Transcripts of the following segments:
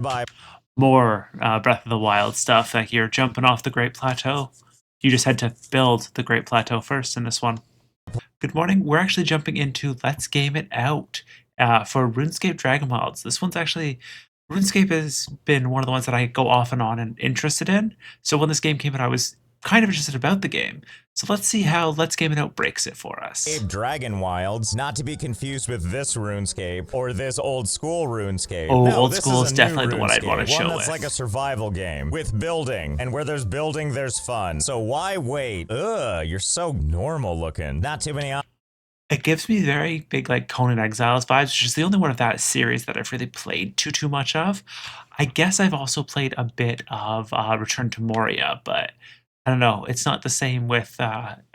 Bye. More Breath of the Wild stuff. Like you're jumping off the Great Plateau. You just had to build the Great Plateau first in this one. Good morning. We're actually jumping into Let's Game It Out for RuneScape Dragonwilds. This one's actually RuneScape has been one of the ones that I go off and on and interested in. So when this game came out, I was kind of interested about the game. So let's see how Let's Game It Out breaks it for us. Dragonwilds, not to be confused with this RuneScape or this old school RuneScape. Oh, no, old this school is a definitely new the one I'd want to show One that's with. like a survival game with building, and where there's building, there's fun. So why wait? Ugh, you're so normal looking. Not too many. It gives me very big like Conan Exiles vibes, which is the only one of that series that I've really played too much of. I guess I've also played a bit of Return to Moria, but I don't know. It's not the same with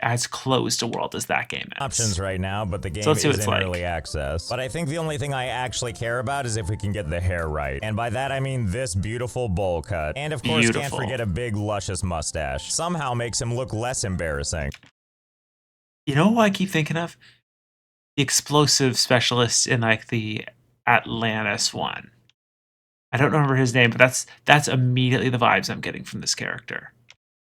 as closed a world as that game is. Options right now, but the game So let's see what is it's in like. early access. But I think the only thing I actually care about is if we can get the hair right. And by that I mean this beautiful bowl cut. And of course, can't forget a big luscious mustache. Somehow makes him look less embarrassing. You know what I keep thinking of? The explosive specialist in like the Atlantis one. I don't remember his name, but that's immediately the vibes I'm getting from this character.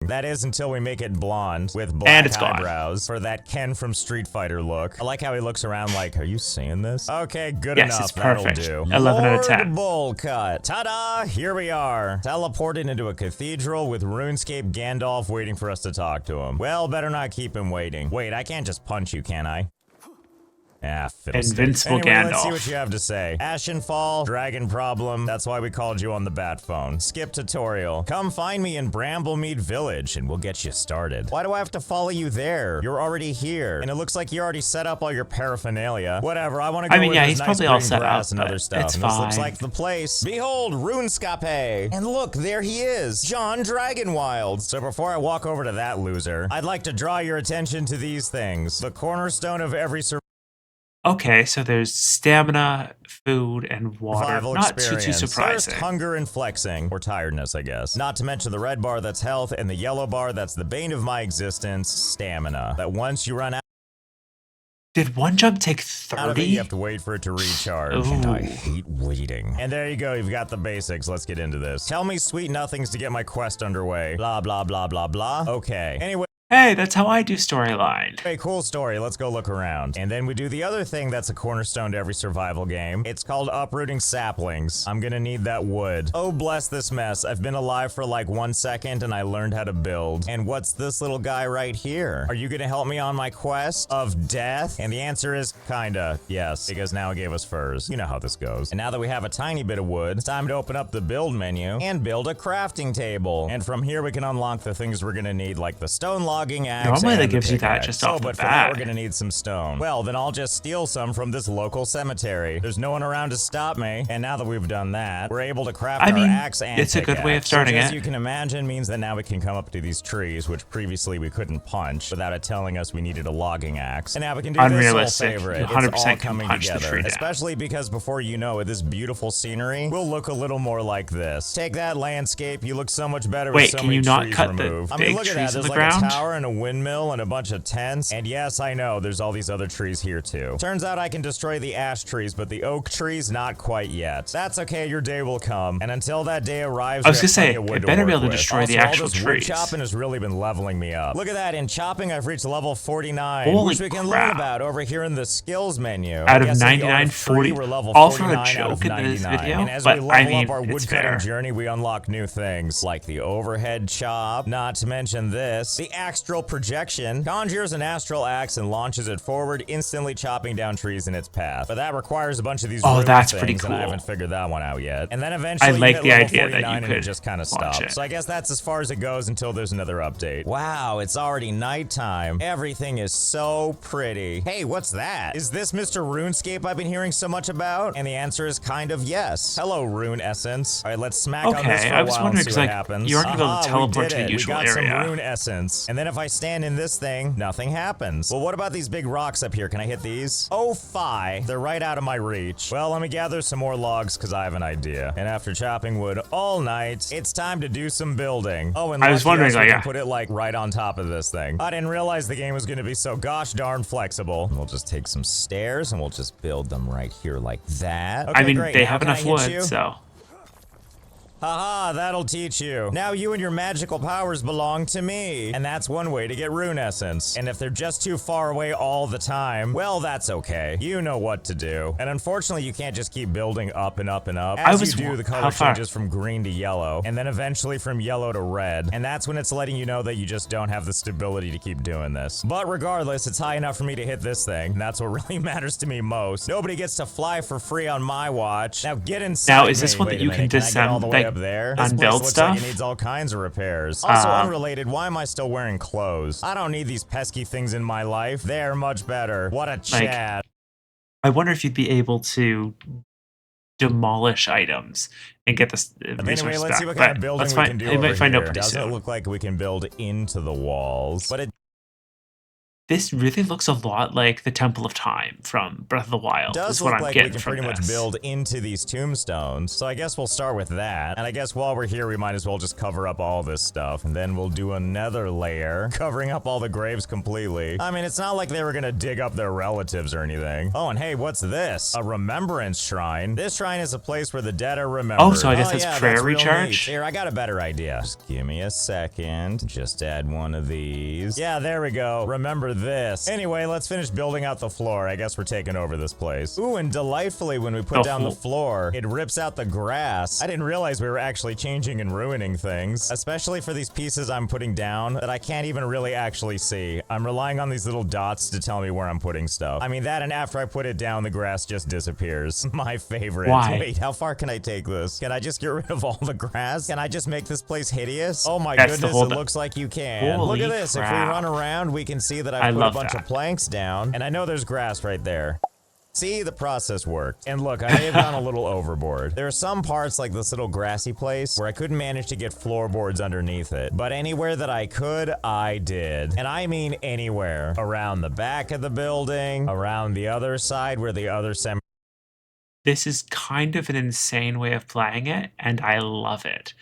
That is until we make it blonde with black eyebrows gone. for that Ken from Street Fighter look. I like how he looks around like, are you seeing this? Okay, good yes, enough. It's perfect. That'll do. 11 out of 10. Bowl cut. Ta-da! Here we are. Teleported into a cathedral with RuneScape Gandalf waiting for us to talk to him. Well, better not keep him waiting. Wait, I can't just punch you, can I? Ah, Invincible anyway, Gandalf. Let's see what you have to say. Ashenfall, dragon problem. That's why we called you on the bat phone. Skip tutorial. Come find me in Bramblemead Village and we'll get you started. Why do I have to follow you there? You're already here. And it looks like you already set up all your paraphernalia. Whatever, I want to go where there's he's nice probably all green set grass up, and other stuff. it's And fine. this looks like the place. Behold, Runescape. And look, there he is. John Dragonwilds. So before I walk over to that loser, I'd like to draw your attention to these things. The cornerstone of every Okay, so there's stamina, food, and water. Not too surprising. Thirst, hunger, and flexing. Or tiredness, I guess. Not to mention the red bar, that's health, and the yellow bar, that's the bane of my existence, stamina. That once you run out Did one jump take of it, 30? you have to wait for it to recharge. Ooh. And I hate waiting. And there you go, you've got the basics. Let's get into this. Tell me sweet nothings to get my quest underway. Blah, blah, blah, blah, blah. Okay. Anyway. Hey, that's how I do storyline. Hey, cool story. Let's go look around. And then we do the other thing that's a cornerstone to every survival game. It's called uprooting saplings. I'm gonna need that wood. Oh, bless this mess. I've been alive for like 1 second and I learned how to build. And what's this little guy right here? Are you gonna help me on my quest of death? And the answer is kinda, yes, because now it gave us furs. You know how this goes. And now that we have a tiny bit of wood, it's time to open up the build menu and build a crafting table. And from here we can unlock the things we're gonna need, like the stone log. Normally that gives you that just off the but bat. for that we're gonna need some stone. Well, then I'll just steal some from this local cemetery. There's no one around to stop me, and now that we've done that, we're able to craft our axe and it's a good way of starting which, it. as you can imagine, means that now we can come up to these trees, which previously we couldn't punch without it telling us we needed a logging axe. And now we can do Unrealistic. this little favorite. You 100% It's all can coming punch the together. tree down. Especially because before you know it, this beautiful scenery will look a little more like this. Take that landscape. You look so much better with so many trees removed. Wait, can you not cut the big look at trees that. in There's the like ground? a tower and a windmill and a bunch of tents. And yes, I know, there's all these other trees here too. Turns out I can destroy the ash trees, but the oak trees, not quite yet. That's okay, your day will come. And until that day arrives, I was gonna say, it better be able to destroy the actual trees. Wood chopping has really been leveling me up. Look at that, in chopping I've reached level 49, Holy which we can crap. learn about over here in the skills menu. Out of 99, 40, we're level all for a 49 out of joke in this 99. video, And as but we level I mean, up our it's woodcutting fair. journey, we unlock new things, like the overhead chop, not to mention this, the astral projection, conjures an astral axe and launches it forward, instantly chopping down trees in its path. But that requires a bunch of these that's things, pretty cool. and I haven't figured that one out yet. And then eventually I like you hit the level idea that 49 you and it could just kind of launch stops. it. So I guess that's as far as it goes until there's another update. Wow, it's already nighttime. Everything is so pretty. Hey, what's that? Is this Mr. RuneScape I've been hearing so much about? And the answer is kind of yes. Hello, Rune Essence. All right, let's smack on this for a I was while wondering, and see what like, happens. you aren't able to teleport to the usual we got area. some Rune Essence. And then if I stand in this thing, nothing happens. Well, what about these big rocks up here? Can I hit these? Oh, fie. They're right out of my reach. Well, let me gather some more logs because I have an idea. And after chopping wood all night, it's time to do some building. Oh, and I was wondering, we like, can put it like right on top of this thing. I didn't realize the game was going to be so gosh darn flexible. We'll just take some stairs and we'll just build them right here like that. Okay, I mean, great. they Now have can I enough hit wood, you? so. Haha, that'll teach you. Now you and your magical powers belong to me. And that's one way to get rune essence. And if they're just too far away all the time, well, that's okay. You know what to do. And unfortunately, you can't just keep building up and up and up. As you do, the color changes from green to yellow, and then eventually from yellow to red. And that's when it's letting you know that you just don't have the stability to keep doing this. But regardless, it's high enough for me to hit this thing. And that's what really matters to me most. Nobody gets to fly for free on my watch. Now get inside. Now, is this one that you can disassemble? There. On build stuff? Like it needs all kinds of repairs. Also unrelated, why am I still wearing clothes? I don't need these pesky things in my life. They're much better. What a Chad. I wonder if you'd be able to demolish items and get this resources anyway, let's back. see what kind of building we can do over here. It doesn't look like we can build into the walls, but this really looks a lot like the Temple of Time from Breath of the Wild. Does look like we can pretty much build into these tombstones. So I guess we'll start with that. And I guess while we're here, we might as well just cover up all this stuff. And then we'll do another layer, covering up all the graves completely. I mean, it's not like they were gonna dig up their relatives or anything. Oh, and hey, what's this? A remembrance shrine. This shrine is a place where the dead are remembered. Oh, so I guess it's prayer recharge? Here, I got a better idea. Just give me a second. Just add one of these. Yeah, there we go. Remember this. Anyway, let's finish building out the floor. I guess we're taking over this place. Ooh, and delightfully, when we put down the floor, it rips out the grass. I didn't realize we were actually changing and ruining things, especially for these pieces I'm putting down that I can't even really actually see. I'm relying on these little dots to tell me where I'm putting stuff. I mean, that and after I put it down, the grass just disappears. My favorite. Why? Wait, how far can I take this? Can I just get rid of all the grass? Can I just make this place hideous? Oh my goodness, it looks like you can. Look at this. If we run around, we can see that I put a bunch of planks down, and I know there's grass right there. See, the process worked. And look, I may have gone a little overboard. There are some parts like this little grassy place where I couldn't manage to get floorboards underneath it. But anywhere that I could, I did. And I mean anywhere. Around the back of the building, around the other side where the other This is kind of an insane way of playing it, and I love it.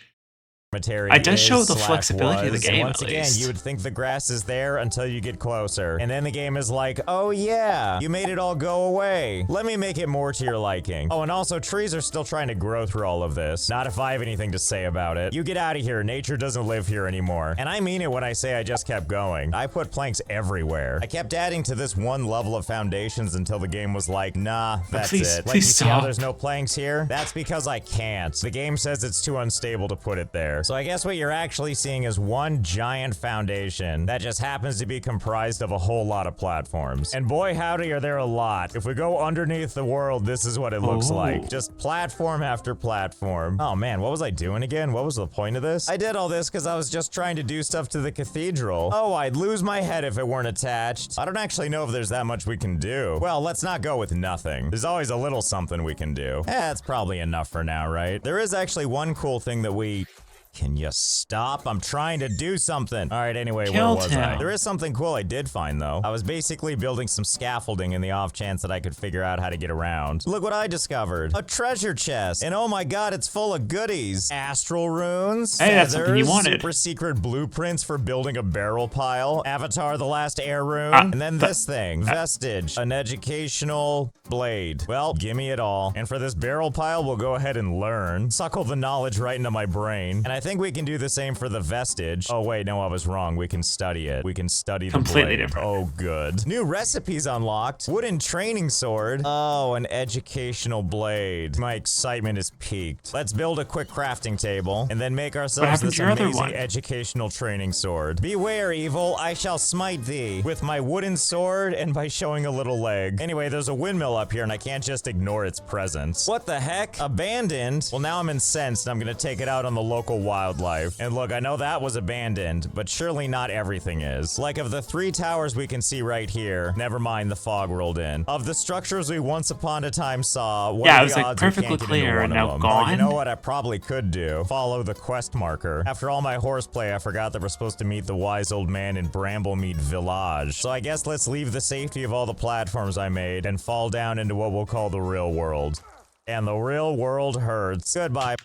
It does show the flexibility of the game, once again, you would think the grass is there until you get closer. And then the game is like, oh yeah, you made it all go away. Let me make it more to your liking. Oh, and also trees are still trying to grow through all of this. Not if I have anything to say about it. You get out of here. Nature doesn't live here anymore. And I mean it when I say I just kept going. I put planks everywhere. I kept adding to this one level of foundations until the game was like, nah, that's it. Like, you see how there's no planks here? That's because I can't. The game says it's too unstable to put it there. So I guess what you're actually seeing is one giant foundation that just happens to be comprised of a whole lot of platforms. And boy, howdy, are there a lot. If we go underneath the world, this is what it looks like. Just platform after platform. Oh man, what was I doing again? What was the point of this? I did all this because I was just trying to do stuff to the cathedral. Oh, I'd lose my head if it weren't attached. I don't actually know if there's that much we can do. Well, let's not go with nothing. There's always a little something we can do. That's probably enough for now, right? There is actually one cool thing that we... Can you stop? I'm trying to do something. All right, anyway, where was I? There is something cool I did find, though. I was basically building some scaffolding in the off chance that I could figure out how to get around. Look what I discovered. A treasure chest. And oh my god, it's full of goodies. Astral runes. Hey, that's something you wanted. Super secret blueprints for building a barrel pile. Avatar, the last air rune. And then this thing. Vestige. An educational blade. Well, gimme it all. And for this barrel pile, we'll go ahead and learn. Suckle the knowledge right into my brain. And I think we can do the same for the vestige. Oh wait, no, I was wrong. We can study it. We can study the completely blade. Different. Oh good. New recipes unlocked. Wooden training sword. Oh, an educational blade. My excitement is peaked. Let's build a quick crafting table and then make ourselves this amazing educational training sword. Beware, evil. I shall smite thee with my wooden sword and by showing a little leg. Anyway, there's a windmill up here and I can't just ignore its presence. What the heck? Abandoned? Well, now I'm incensed and I'm gonna take it out on the local wildlife. And look, I know that was abandoned, but surely not everything is. Like of the 3 towers we can see right here, never mind the fog rolled in. Of the structures we once upon a time saw, what are the odds we can't get into one of them? Oh, you know what I probably could do? Follow the quest marker. After all my horseplay, I forgot that we're supposed to meet the wise old man in Bramblemead Village. So I guess let's leave the safety of all the platforms I made and fall down into what we'll call the real world. And the real world hurts. Goodbye.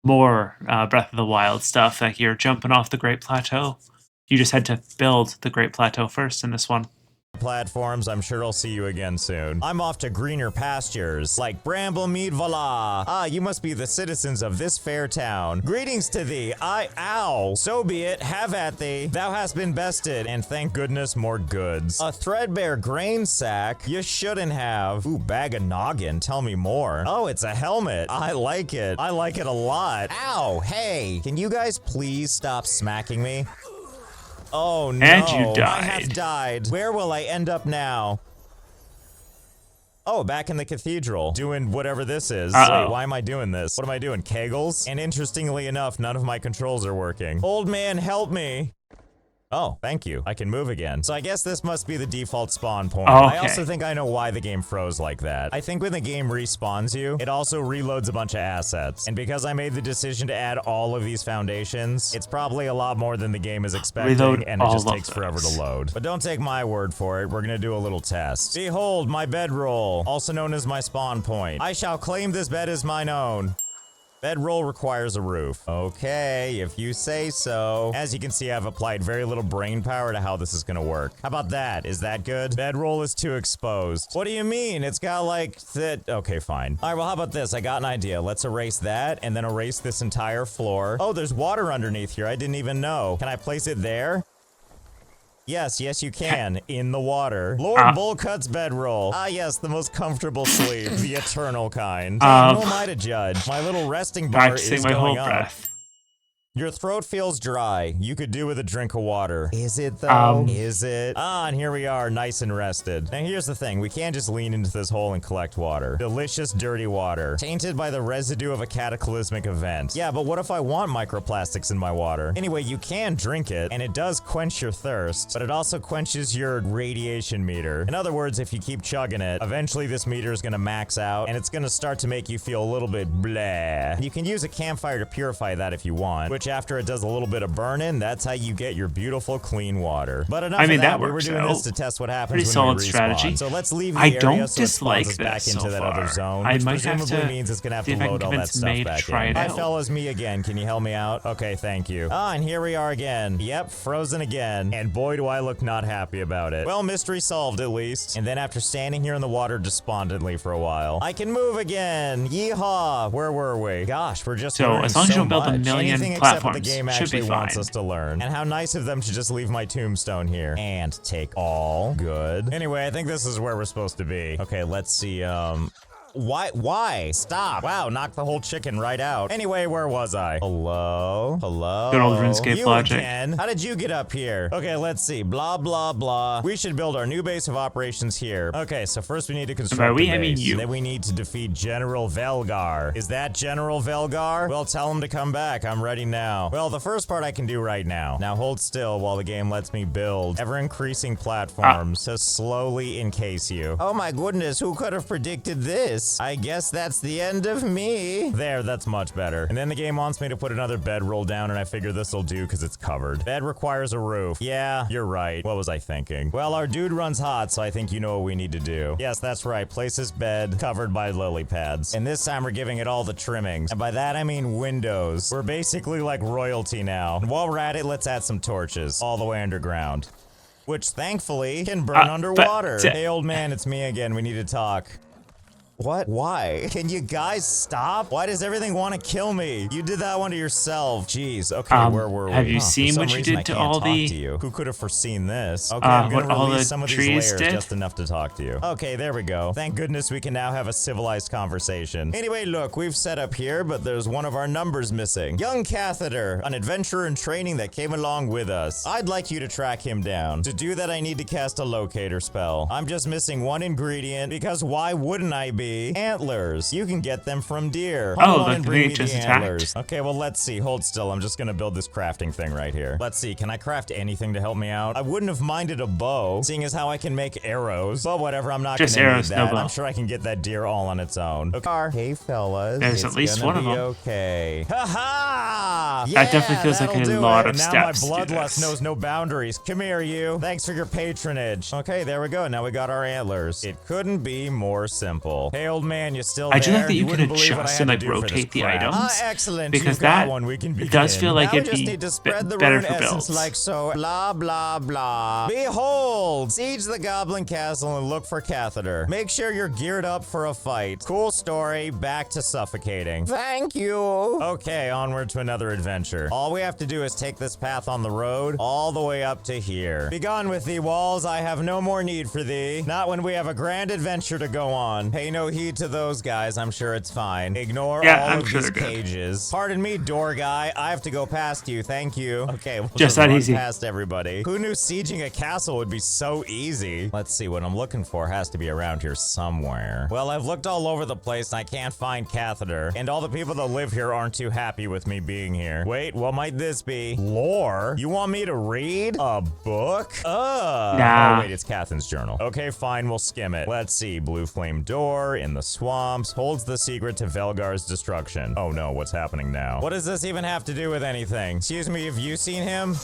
More Breath of the Wild stuff, like you're jumping off the Great Plateau. You just had to build the Great Plateau first in this one. platforms. I'm sure I'll see you again soon. I'm off to greener pastures, like Bramblemead Vala. Ah, you must be the citizens of this fair town. Greetings to thee. Ow. So be it. Have at thee. Thou hast been bested, and thank goodness more goods. A threadbare grain sack? You shouldn't have. Ooh, bag of noggin. Tell me more. Oh, it's a helmet. I like it. I like it a lot. Ow. Hey, can you guys please stop smacking me? Oh no, and you died. I have died. Where will I end up now? Oh, back in the cathedral, doing whatever this is. Wait, why am I doing this? What am I doing, kegels? And interestingly enough, none of my controls are working. Old man, help me. Oh, thank you. I can move again. So I guess this must be the default spawn point. Oh, okay. I also think I know why the game froze like that. I think when the game respawns you, it also reloads a bunch of assets. And because I made the decision to add all of these foundations, it's probably a lot more than the game is expecting, and it just takes forever to load. But don't take my word for it. We're gonna do a little test. Behold, my bedroll, also known as my spawn point. I shall claim this bed as mine own. Bedroll requires a roof. Okay, if you say so. As you can see, I've applied very little brain power to how this is gonna work. How about that? Is that good? Bedroll is too exposed. What do you mean? It's got like that. Okay, fine. All right, well, how about this? I got an idea. Let's erase that and then erase this entire floor. Oh, there's water underneath here. I didn't even know. Can I place it there? Yes, you can. In the water. Lord Bullcut's bedroll. Ah, yes, the most comfortable sleep. The eternal kind. Who am I to judge? My little resting bar is going up. Breath. Your throat feels dry. You could do with a drink of water. Is it though? Is it? Ah, and here we are, nice and rested. Now here's the thing, we can't just lean into this hole and collect water. Delicious, dirty water. Tainted by the residue of a cataclysmic event. Yeah, but what if I want microplastics in my water? Anyway, you can drink it, and it does quench your thirst, but it also quenches your radiation meter. In other words, if you keep chugging it, eventually this meter is gonna max out, and it's gonna start to make you feel a little bit bleh. You can use a campfire to purify that if you want, which after it does a little bit of burning, that's how you get your beautiful clean water. But enough of that, we were doing this to test what happens when we respawn. Strategy. So let's leave the area so it spawns us back into so that far. other zone, I which might presumably means it's gonna have to load all that stuff back in. Hi fellas, me again. Can you help me out? Okay, thank you. Ah, and here we are again. Yep, frozen again. And boy, do I look not happy about it. Well, mystery solved at least. And then after standing here in the water despondently for a while, I can move again. Yeehaw! Where were we? Gosh, we're just so as long as you don't build a million platforms, the game actually wants us to learn. And how nice of them to just leave my tombstone here and take all. Good. Anyway, I think this is where we're supposed to be. Okay, let's see. Why? Stop. Wow, knocked the whole chicken right out. Anyway, where was I? Hello? Good old RuneScape logic. Again. How did you get up here? Okay, let's see. Blah, blah, blah. We should build our new base of operations here. Okay, so first we need to construct a base. I mean you. Then we need to defeat General Velgar. Is that General Velgar? Well, tell him to come back. I'm ready now. Well, the first part I can do right now. Now hold still while the game lets me build ever-increasing platforms to slowly encase you. Oh my goodness, who could have predicted this? I guess that's the end of me. There, that's much better. And then the game wants me to put another bedroll down, and I figure this'll do because it's covered. Bed requires a roof. Yeah, you're right. What was I thinking? Well, our dude runs hot, so I think you know what we need to do. Yes, that's right. Place his bed covered by lily pads. And this time we're giving it all the trimmings. And by that, I mean windows. We're basically like royalty now. And while we're at it, let's add some torches all the way underground, which thankfully can burn underwater. Hey, old man, it's me again. We need to talk. What? Why? Can you guys stop? Why does everything want to kill me? You did that one to yourself. Jeez. Okay, where were we? Have you seen what you did to all the... Who could have foreseen this? Okay, I'm gonna release some of these layers just enough to talk to you. Okay, there we go. Thank goodness we can now have a civilized conversation. Anyway, look, we've set up here, but there's one of our numbers missing. Young Catheter, an adventurer in training that came along with us. I'd like you to track him down. To do that, I need to cast a locator spell. I'm just missing one ingredient, because why wouldn't I be? Antlers. You can get them from deer. Look, they just attacked. Okay, well, let's see. Hold still. I'm just gonna build this crafting thing right here. Let's see. Can I craft anything to help me out? I wouldn't have minded a bow, seeing as how I can make arrows. But whatever, I'm not gonna need that. I'm sure I can get that deer all on its own. Okay. Hey, fellas. There's at least one of them. Okay. Ha-ha! That definitely feels like a lot of steps Now my to do bloodlust this. knows no boundaries. Come here, you. Thanks for your patronage. Okay, there we go. Now we got our antlers. It couldn't be more simple. Hey, old man, you still I there? do like that you can wouldn't believe what I adjust had and to like do for this rotate the crap. items. Excellent. Because You've got that one. We can begin. does feel like now we it'd just be need to spread the better rune for essence builds. like so. Blah, blah, blah. Behold! Siege the Goblin Castle and look for Catheter. Make sure you're geared up for a fight. Cool story. Back to suffocating. Thank you. Okay, onward to another adventure. All we have to do is take this path on the road all the way up to here. Begone with thee, walls. I have no more need for thee. Not when we have a grand adventure to go on. Pay no heed to those guys. I'm sure it's fine. Ignore all I'm of sure these they're good. cages. Pardon me, door guy. I have to go past you. Thank you. Okay, we'll Just run that easy. past everybody. Who knew sieging a castle would be so easy? Let's see, what I'm looking for has to be around here somewhere. Well, I've looked all over the place and I can't find Catheter. And all the people that live here aren't too happy with me being here. Wait, what might this be? Lore? You want me to read? A book? Nah. Oh, wait, it's Catherine's journal. Okay, fine, we'll skim it. Let's see. Blue flame door in the swamps holds the secret to Velgar's destruction. Oh no, what's happening now? What does this even have to do with anything? Excuse me, have you seen him?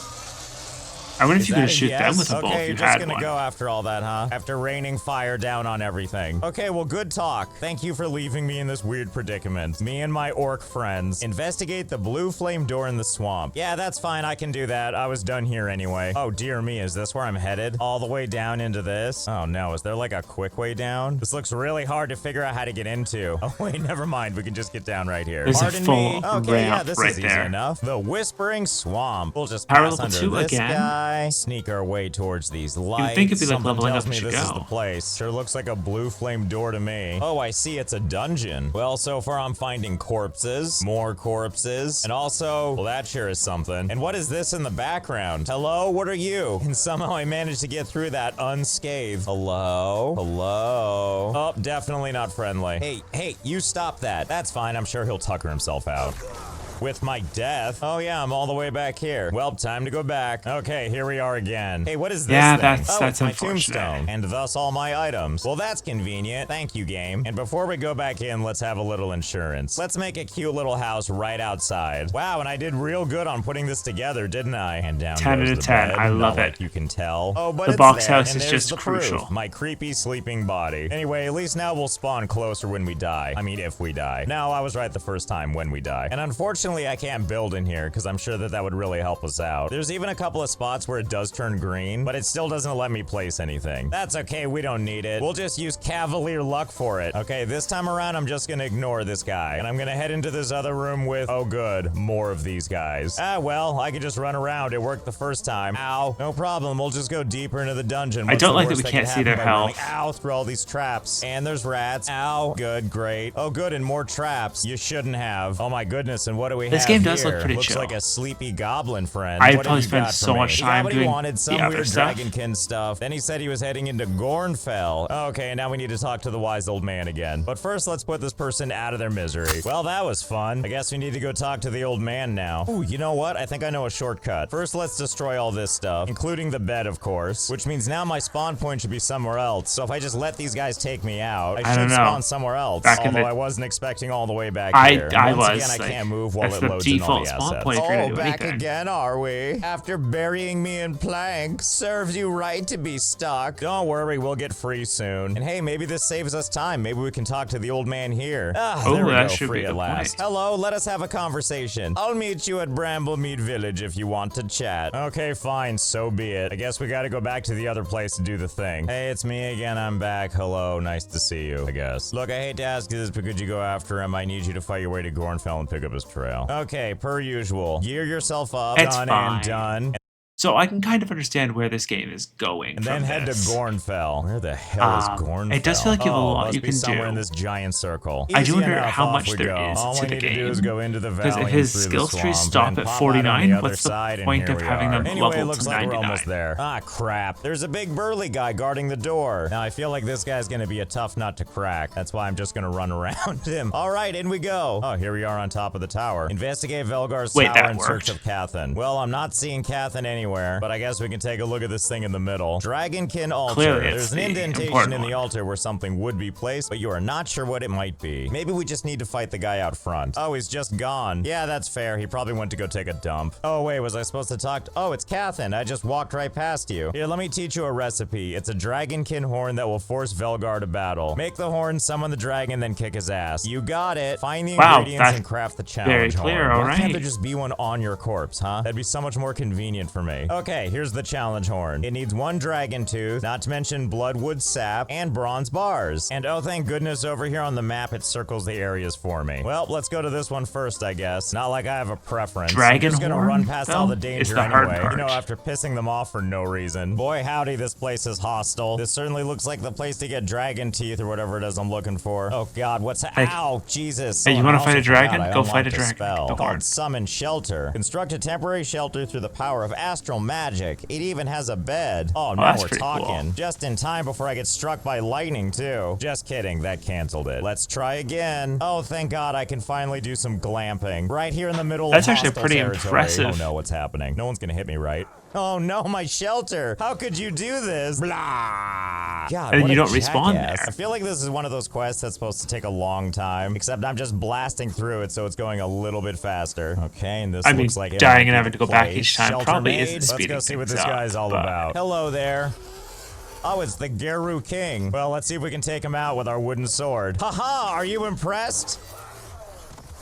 I wonder if you Is that could a shoot yes? them with a bolt Okay, if you're you just had gonna one. go after all that, huh? After raining fire down on everything. Okay, well, good talk. Thank you for leaving me in this weird predicament. Me and my orc friends. Investigate the blue flame door in the swamp. Yeah, that's fine. I can do that. I was done here anyway. Oh, dear me. Is this where I'm headed? All the way down into this? Oh, no. Is there like a quick way down? This looks really hard to figure out how to get into. Oh, wait, never mind. We can just get down right here. There's a Pardon full me. Okay, yeah, ramp this right is easy there. enough. The Whispering Swamp. We'll just Power pass level under 2 this again? guy. Sneak our way towards these lights. think it'd be like Something leveling tells up me as you this is go. the place. Sure looks like a blue flame door to me. Oh, I see, it's a dungeon. Well, so far I'm finding corpses, more corpses, and also, well, that sure is something. And what is this in the background? Hello, what are you? And somehow I managed to get through that unscathed. Hello? Hello? Oh, definitely not friendly. Hey, you stop that. That's fine, I'm sure he'll tucker himself out. With my death? Oh yeah, I'm all the way back here. Well, time to go back. Okay, here we are again. Hey, what is this Yeah, thing? that's it's my unfortunate. tombstone. And thus all my items. Well, that's convenient. Thank you, game. And before we go back in, let's have a little insurance. Let's make a cute little house right outside. Wow, and I did real good on putting this together, didn't I? And down 10 goes out the of 10. bed. I love Not it. like you can tell. Oh, but The it's box there, house and is there's just the proof. crucial. My creepy sleeping body. Anyway, at least now we'll spawn closer when we die. I mean, if we die. No, I was right the first time, when we die. And unfortunately, I can't build in here because I'm sure that would really help us out. There's even a couple of spots where it does turn green, but it still doesn't let me place anything. That's okay, we don't need it. We'll just use Cavalier luck for it. Okay, this time around, I'm just gonna ignore this guy. And I'm gonna head into this other room with, oh good, more of these guys. Ah, well, I could just run around. It worked the first time. Ow. No problem, we'll just go deeper into the dungeon. I What's don't the like that worst we can't could see their happen by running, health. ow, through all these traps. And there's rats. Ow. Good, great. Oh good, and more traps. You shouldn't have. Oh my goodness, and what do we have This game does look here? pretty Looks chill. like a sleepy goblin friend. I'd What probably have you spend got so for me? much He got time what he doing wanted, some the other weird stuff. dragonkin stuff. Then he said he was heading into Gornfell. Okay, and now we need to talk to the wise old man again. But first, let's put this person out of their misery. Well, that was fun. I guess we need to go talk to the old man now. Ooh, you know what? I think I know a shortcut. First, let's destroy all this stuff, including the bed, of course, which means now my spawn point should be somewhere else. So if I just let these guys take me out, I don't should know. spawn somewhere else. Back in Although the- I wasn't expecting all the way back I here. I Once was, again, I like, can't move while that's it the loads in all default the spawn assets. point if you're gonna Oh, do back anything. again, are we? After burying me in planks, serves you right to be stuck. Don't worry, we'll get free soon. And hey, maybe this saves us time. Maybe we can talk to the old man here. Ah, Oh, there we that go, should free be at the last. point. Hello, let us have a conversation. I'll meet you at Bramblemead Village if you want to chat. Okay, fine, so be it. I guess we gotta go back to the other place to do the thing. Hey, it's me again, I'm back. Hello, nice to see you, I guess. Look, I hate to ask you this, but could you go after him? I need you to fight your way to Gornfell and pick up his trail. Okay, per usual. Gear yourself up. It's done fine. and done. So I can kind of understand where this game is going. And from then head this. to Gornfell. Where the hell is Gornfell? it does feel like you have a lot must you be can somewhere do. in this giant circle. I do Easy wonder enough, how off much we there go. is All to we the need to do game. is go into the Because valley if and his through skill the trees swamp, stop and at pop out on 49, the other what's the side, and point here of we having are. them Anyway, level it looks to like we're 99? almost there. Ah, crap. There's a big burly guy guarding the door. Now, I feel like this guy's gonna be a tough nut to crack. That's why I'm just gonna run around him. All right, in we go. Oh, here we are on top of the tower. Investigate Velgar's Wait, tower that in search worked? of Cathan. Well, I'm not seeing Cathan anywhere. anywhere, but I guess we can take a look at this thing in the middle. Dragonkin altar. Clearly, it's There's an the indentation important in the one. altar where something would be placed, but you are not sure what it might be. Maybe we just need to fight the guy out front. Oh, he's just gone. Yeah, that's fair. He probably went to go take a dump. Oh, wait, was I supposed to talk to— Oh, it's Cathan. I just walked right past you. Here, let me teach you a recipe. It's a dragonkin horn that will force Velgar to battle. Make the horn, summon the dragon, then kick his ass. You got it. Find the ingredients and craft the challenge very clear, horn. all Why can't right. there just be one on your corpse, huh? That'd be so much more convenient for me. Okay, here's the challenge horn. It needs 1 dragon tooth, not to mention bloodwood sap, and bronze bars. And oh, thank goodness over here on the map it circles the areas for me. Well, let's go to this one first, I guess. Not like I have a preference. I'm just gonna run past all the danger anyway. You know, after pissing them off for no reason. Boy, howdy, this place is hostile. This certainly looks like the place to get dragon teeth or whatever it is I'm looking for. Oh God, what's— Ow, Jesus. Hey, you want to fight a dragon? I Go fight a unlocked dragon. spell Go called Summon Shelter. Construct a temporary shelter through the power of astral magic. It even has a bed. Oh, now we're talking. Cool. Just in time before I get struck by lightning, too. Just kidding, that canceled it. Let's try again. Oh, thank God I can finally do some glamping. Right here in the middle That's of actually pretty territory. impressive. Oh no, what's happening? No one's gonna hit me, right? Oh no, my shelter! How could you do this? Blah! God, and what you a don't respawn jackass. there. I feel like this is one of those quests that's supposed to take a long time, except I'm just blasting through it, so it's going a little bit faster. Okay, and this looks like dying and having to go back each time Shelter probably made. isn't speeding Let's go see what things this up, guy's all but- about. Hello there. Oh, it's the Geru King. Well, let's see if we can take him out with our wooden sword. Haha, are you impressed?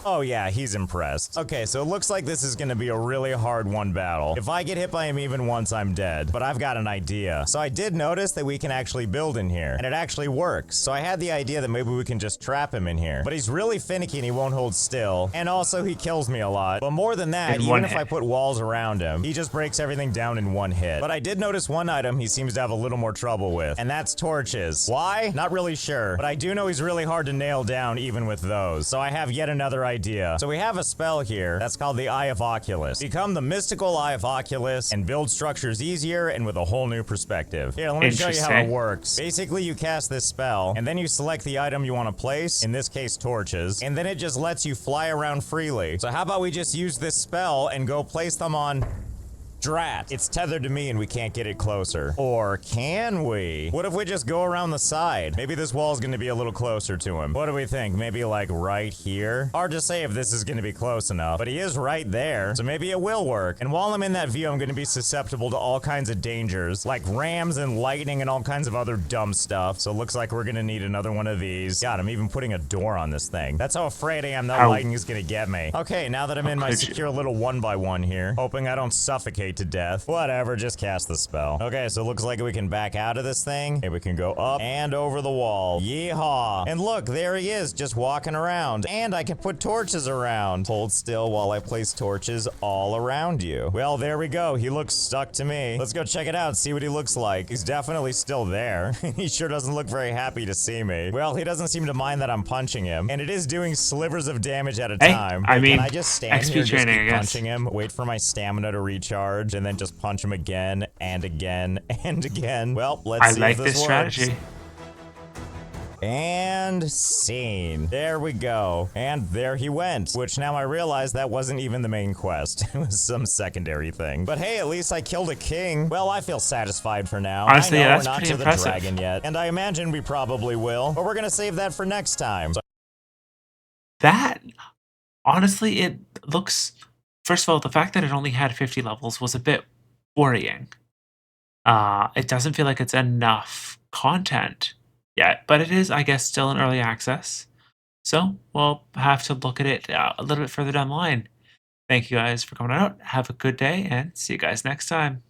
Oh yeah, he's impressed. Okay, so it looks like this is gonna be a really hard one battle. If I get hit by him even once, I'm dead. But I've got an idea. So I did notice that we can actually build in here, and it actually works. So I had the idea that maybe we can just trap him in here. But he's really finicky and he won't hold still. And also he kills me a lot. But more than that, even if I put walls around him, he just breaks everything down in one hit. But I did notice one item he seems to have a little more trouble with, and that's torches. Why? Not really sure. But I do know he's really hard to nail down even with those. So I have yet another idea. So we have a spell here that's called the Eye of Oculus. Become the mystical Eye of Oculus and build structures easier and with a whole new perspective. Here, let me show you how it works. Basically, you cast this spell, and then you select the item you want to place, in this case, torches, and then it just lets you fly around freely. So how about we just use this spell and go place them on— Drat. It's tethered to me and we can't get it closer. Or can we? What if we just go around the side? Maybe this wall's gonna be a little closer to him. What do we think? Maybe like right here? Hard to say if this is gonna be close enough, but he is right there, so maybe it will work. And while I'm in that view, I'm gonna be susceptible to all kinds of dangers, like rams and lightning and all kinds of other dumb stuff. So it looks like we're gonna need another one of these. God, I'm even putting a door on this thing. That's how afraid I am that lightning is gonna get me. Okay, now that I'm in my secure little 1x1 here, hoping I don't suffocate to death. Whatever, just cast the spell. Okay, so it looks like we can back out of this thing. Okay, we can go up and over the wall. Yeehaw. And look, there he is, just walking around. And I can put torches around. Hold still while I place torches all around you. Well, there we go. He looks stuck to me. Let's go check it out, see what he looks like. He's definitely still there. He sure doesn't look very happy to see me. Well, he doesn't seem to mind that I'm punching him. And it is doing slivers of damage at a time. I mean, can I just stand XP here and just training, keep punching him, wait for my stamina to recharge, and then just punch him again and again and again? Well, let's see if this works. Strategy. And scene. There we go. And there he went. Which now I realize that wasn't even the main quest. It was some secondary thing. But hey, at least I killed a king. Well, I feel satisfied for now. Honestly, I know yeah, we're that's not pretty to the impressive. dragon yet. And I imagine we probably will. But we're gonna save that for next time. That, honestly, it looks... First of all, the fact that it only had 50 levels was a bit worrying. It doesn't feel like it's enough content yet, but it is, I guess, still in early access. So we'll have to look at it a little bit further down the line. Thank you guys for coming out. Have a good day, and see you guys next time.